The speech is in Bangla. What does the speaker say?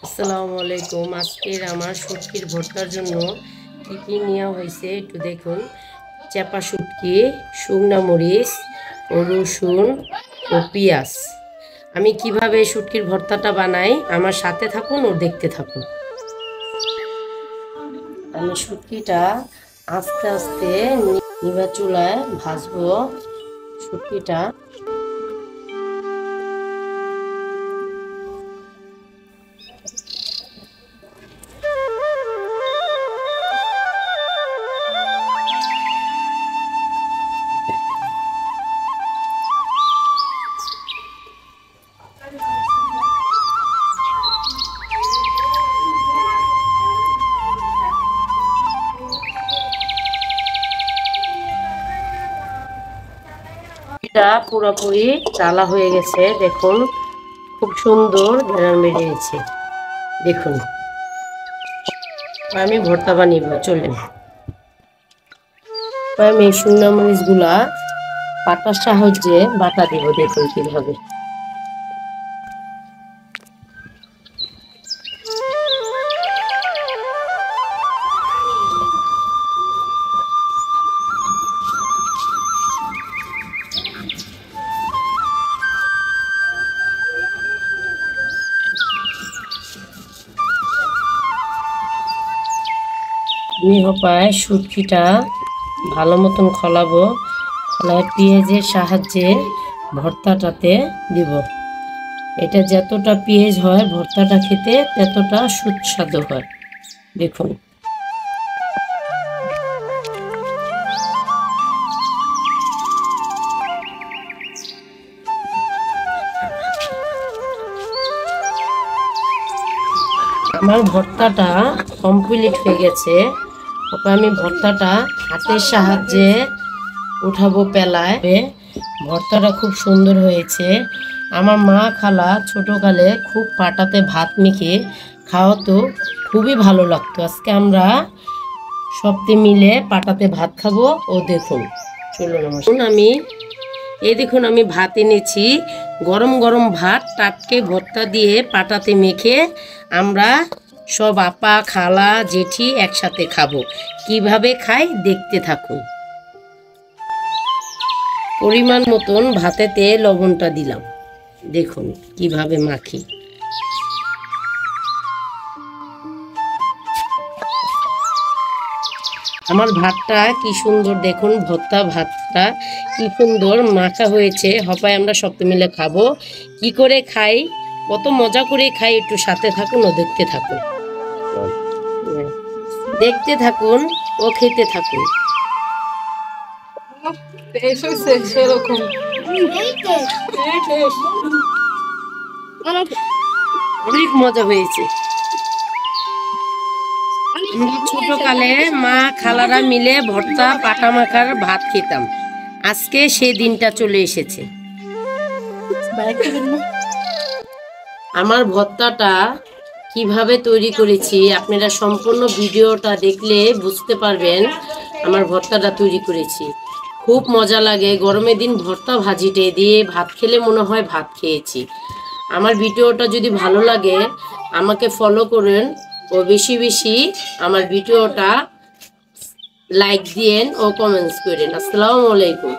আসসালামু আলাইকুম। আজকের আমার শুটকির ভর্তার জন্য কী কী নেওয়া হয়েছে একটু দেখুন। চাপা শুটকি, শুকনা মরিচ ও রসুন ও পেঁয়াজ। আমি কিভাবে শুটকির ভর্তাটা বানাই আমার সাথে থাকুন ও দেখতে থাকুন। আমি শুটকিটা আস্তে আস্তে নিভা চুলায় ভাজবো। শুটকিটা পুরোপুরি চালা হয়ে গেছে, দেখুন খুব সুন্দর ঘ্রাণ বেরিয়েছে। দেখুন আমি ভর্তা বানিয়ে চলেন। আমি শুকনো মরিচগুলা পাটার সাহায্যে বাটা দিব। দেখুন কিভাবে আমি হপায় শুটকিটা ভালো মতন খলাবো। খলায় পেঁয়াজের সাহায্যে ভর্তাটাতে দিব। এটা যতটা পেঁয়াজ হয় ভর্তাটা খেতে ততটা সুস্বাদু হয়। দেখুন আমার ভর্তাটা কমপ্লিট হয়ে গেছে। আমি ভর্তাটা হাতের সাহায্যে উঠাবো পেলায়। ভর্তাটা খুব সুন্দর হয়েছে। আমার মা খালা ছোটকালে খুব পাটাতে ভাত মেখে খাওয়াতো, খুবই ভালো লাগতো। আজকে আমরা সপ্তাহে মিলে পাটাতে ভাত খাবো। ও দেখুন চলুন দেখুন আমি ভাত এনেছি, গরম গরম ভাত টাটকে ভর্তা দিয়ে পাটাতে মেখে আমরা সব আপা খালা জেঠি একসাথে খাবো। কিভাবে খাই দেখতে থাকুন। পরিমাণ মতন ভাতেতে লবণটা দিলাম, দেখুন কিভাবে মাখি। আমার ভাতটা কি সুন্দর, দেখুন ভাতটা কি সুন্দর মাখা হয়েছে। হপায় আমরা সবাই মিলে খাবো। কি করে খাই, কত মজা করে খাই, একটু সাথে থাকুন ও দেখতে থাকুন। দেখতে থাকুন ও খেতে থাকুন। অনেক মজা হয়েছে। ছোটকালে মা খালারা মিলে ভর্তা পাটা মাখার ভাত খেতাম। আজকে সেই দিনটা চলে এসেছে। আমার ভর্তাটা কিভাবে তৈরি করেছি আপনারা সম্পূর্ণ ভিডিওটা দেখলে বুঝতে পারবেন। আমার ভর্তাটা তৈরি করেছি, খুব মজা লাগে। গরমের দিন ভর্তা ভাজিটে দিয়ে ভাত খেলে মনে হয় ভাত খেয়েছি। আমার ভিডিওটা যদি ভালো লাগে আমাকে ফলো করুন ও বেশি বেশি আমার ভিডিওটা লাইক দিয়েন ও কমেন্টস করেন। আসসালামু আলাইকুম।